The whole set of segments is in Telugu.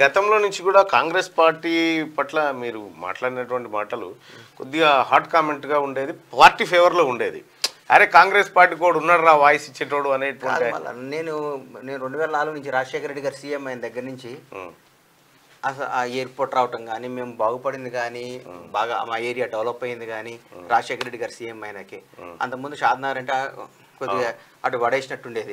గతంలో నుంచి కూడా కాంగ్రెస్ పార్టీ పట్ల మీరు మాట్లాడినటువంటి మాటలు కొద్దిగా హాట్ కామెంట్గా ఉండేది, పార్టీ ఫేవర్లో ఉండేది. అరే కాంగ్రెస్ పార్టీ కూడా ఉన్నాడు రా వాయిస్ ఇచ్చేటోడు అనేటువంటి. నేను 2004 నుంచి రాజశేఖర రెడ్డి గారు సీఎం అయిన దగ్గర నుంచి అసలు ఆ ఎయిర్పోర్ట్ రావటం కానీ, మేము బాగుపడింది కానీ, బాగా మా ఏరియా డెవలప్ అయింది కానీ రాజశేఖర రెడ్డి గారు సీఎం అయినకి. అంతకుముందు షాద్నగర్ అంటే కొద్దిగా అటు పడేసినట్టుండేది,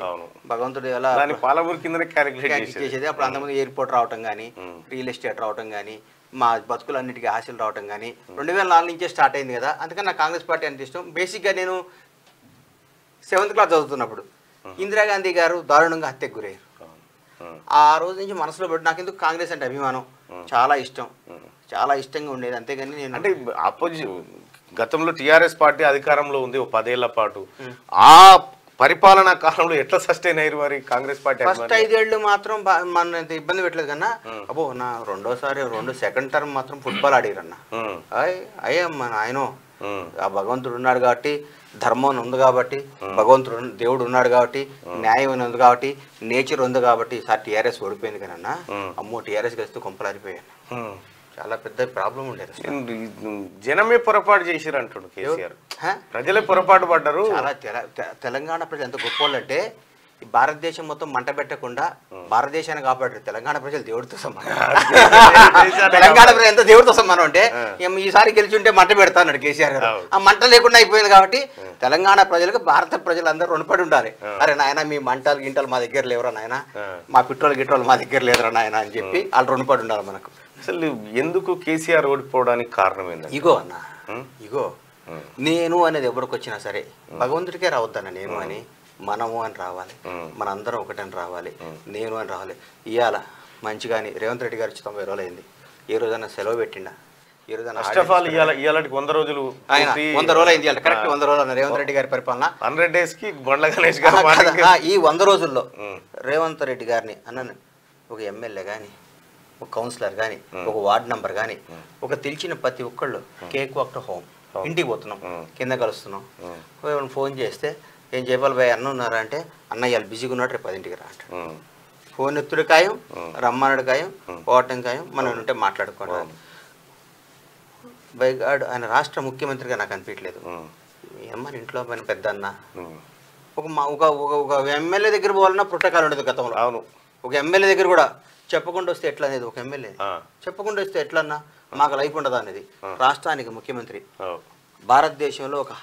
భగవంతుడు ఎలా పాలమూరు కింద క్యాలిక్యులేట్ చేసేది. అప్పుడు అంతకుముందు ఎయిర్పోర్ట్ రావటం కానీ, రియల్ ఎస్టేట్ రావటం కానీ, మా బతుకులన్నిటికీ ఆశలు రావటం కానీ 2004 నుంచే స్టార్ట్ అయింది కదా. అందుకని నాకు కాంగ్రెస్ పార్టీ అంటే ఇష్టం. బేసిక్గా నేను 7th క్లాస్ చదువుతున్నప్పుడు ఇందిరాగాంధీ గారు దారుణంగా హత్యకు గురయ్యారు. ఆ రోజు నుంచి మనసులో పెట్టి నాకు ఎందుకు కాంగ్రెస్ అంటే అభిమానం, చాలా ఇష్టం, చాలా ఇష్టంగా ఉండేది. అంతేగాని నేను అంటే గతంలో టీఆర్ఎస్ పార్టీ అధికారంలో ఉంది 10 ఏళ్ల పాటు. ఆ పరిపాలనా కాలంలో ఎట్లా సస్టైన్ అయ్యారు మరి కాంగ్రెస్ పార్టీ? ఫస్ట్ 5 ఏళ్ళు మాత్రం మన ఇబ్బంది పెట్టలేదు కన్నా. అబ్బో నా సెకండ్ టర్మ్ మాత్రం ఫుట్బాల్ ఆడిరన్నా. అయ్యమ్మా ఆయన ఆ భగవంతుడు ఉన్నాడు కాబట్టి, ధర్మం ఉంది కాబట్టి, భగవంతుడు దేవుడు ఉన్నాడు కాబట్టి, న్యాయం ఉంది కాబట్టి, నేచర్ ఉంది కాబట్టి ఈసారి టీఆర్ఎస్ ఓడిపోయింది కన్నా. అమ్మో టీఆర్ఎస్ కలిస్తే కొంపలారిపోయాను. చాలా పెద్ద ప్రాబ్లం ఉండేది. జనమే పొరపాటు చేసిరు అంటాడు కేసీఆర్. ప్రజలే పొరపాటు పడ్డారు. చాలా తెలంగాణ ప్రజలు ఎంత గొప్ప వాళ్ళు అంటే ఈ భారతదేశం మొత్తం మంట పెట్టకుండా భారతదేశాన్ని కాపాడారు. తెలంగాణ ప్రజలు దేవుడితో సమానం. తెలంగాణ ప్రజలు ఎంత దేవుడితో సమానం అంటే ఈసారి గెలిచుంటే మంట పెడతాన్నాడు కేసీఆర్ గారు. ఆ మంట లేకుండా అయిపోయింది కాబట్టి తెలంగాణ ప్రజలకు భారత ప్రజలు అందరూ రుణపడి ఉండాలి. అరే నాయన మీ మంటలు గింటలు మా దగ్గర లేవురా నాయన, మా గిట్రోలు మా దగ్గర లేదురా నాయన అని చెప్పి వాళ్ళు రుణపడి ఉండాలి మనకు. అసలు ఎందుకు కేసీఆర్ ఓడిపోవడానికి కారణం ఏంటంటే ఇగో అన్న, ఇగో నేను అనేది ఎవరికి వచ్చినా సరే భగవంతుడికే రావద్దన్న. నేను అని, మనము అని రావాలి, మనందరం ఒకటని రావాలి, నేను అని రావాలి. ఇవాళ మంచిగాని రేవంత్ రెడ్డి గారు 90 రోజులు అయింది. ఏ రోజైనా సెలవు పెట్టిండా? ఈ రోజైనా 100 రోజులు ఆయన 100 రోజులు అయింది. కరెక్ట్ 100 రోజులు అన్న రేవంత్ రెడ్డి గారి పరిపాలన. 100 days కి బండ్ల గణేష్ గారు ఈ 100 రోజుల్లో రేవంత్ రెడ్డి గారిని అన్నాను, ఒక ఎమ్మెల్యే కానీ, ఒక కౌన్సిలర్ కానీ, ఒక వార్డు మెంబర్ కానీ, ఒక తెలిసిన ప్రతి ఒక్కళ్ళు కేక్ వాక్ టు హోమ్, ఇంటికి పోతున్నాం, కింద కలుస్తున్నాం. ఫోన్ చేస్తే ఏం చెప్పాలి భయ అన్న ఉన్నారా అంటే, అన్న ఇవాళ బిజీగా ఉన్నాడు, రేపు 10ంటికి రా అంట. ఫోన్ ఎత్తుడు ఖాయం, రమ్మనుడు ఖాయం, పోవటం ఖాయం, మనం ఉంటే మాట్లాడుకోవడం. బైగాడ్ ఆయన రాష్ట్ర ముఖ్యమంత్రిగా నాకు అనిపించలేదు. ఏమన్నా ఇంట్లో పైన పెద్ద అన్న ఒక ఎమ్మెల్యే దగ్గర పోవాలన్నా ప్రోటోకాల్ ఉండదు గతంలో. అవును, ఒక ఎమ్మెల్యే దగ్గర కూడా చెప్పకుండా వస్తే ఎట్లా అనేది, ఒక ఎమ్మెల్యే చెప్పకుండా వస్తే ఎట్లన్నా మాకు లైఫ్ ఉండదా అనేది. రాష్ట్రానికి ముఖ్యమంత్రి, భారతదేశంలో ఒక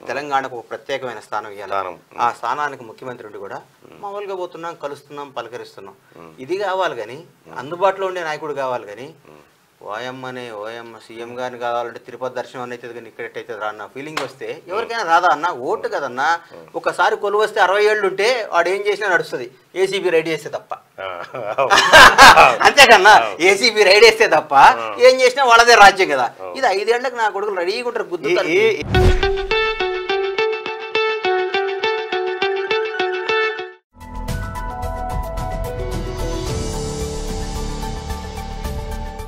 తెలంగాణకు ఒక ప్రత్యేకమైన స్థానం ఇవ్వాలి. ఆ స్థానానికి ముఖ్యమంత్రి ఉండి కూడా మామూలుగా పోతున్నాం, కలుస్తున్నాం, పలకరిస్తున్నాం. ఇది కావాలి కానీ, అందుబాటులో ఉండే నాయకుడు కావాలి కానీ ఓయమ్మ సీఎం గారిని కావాలంటే తిరుపతి దర్శనం అని అవుతుంది కానీ ఇక్కడ అవుతుంది రా అన్న ఫీలింగ్ వస్తే ఎవరికైనా రాదా అన్న? ఓటు కదన్నా. ఒకసారి కొలువు వస్తే 60 ఏళ్ళు ఉంటే వాడు ఏం చేసినా నడుస్తుంది, ఏసీబీ రైడ్ చేస్తే తప్ప. అంతేకన్నా ఏసీబీ రైడ్ వేస్తే తప్ప ఏం చేసినా వాళ్ళదే రాజ్యం కదా. ఇది 5 ఏళ్ళకి నా కొడుకులు రెడీగా ఉంటారు గుద్దు.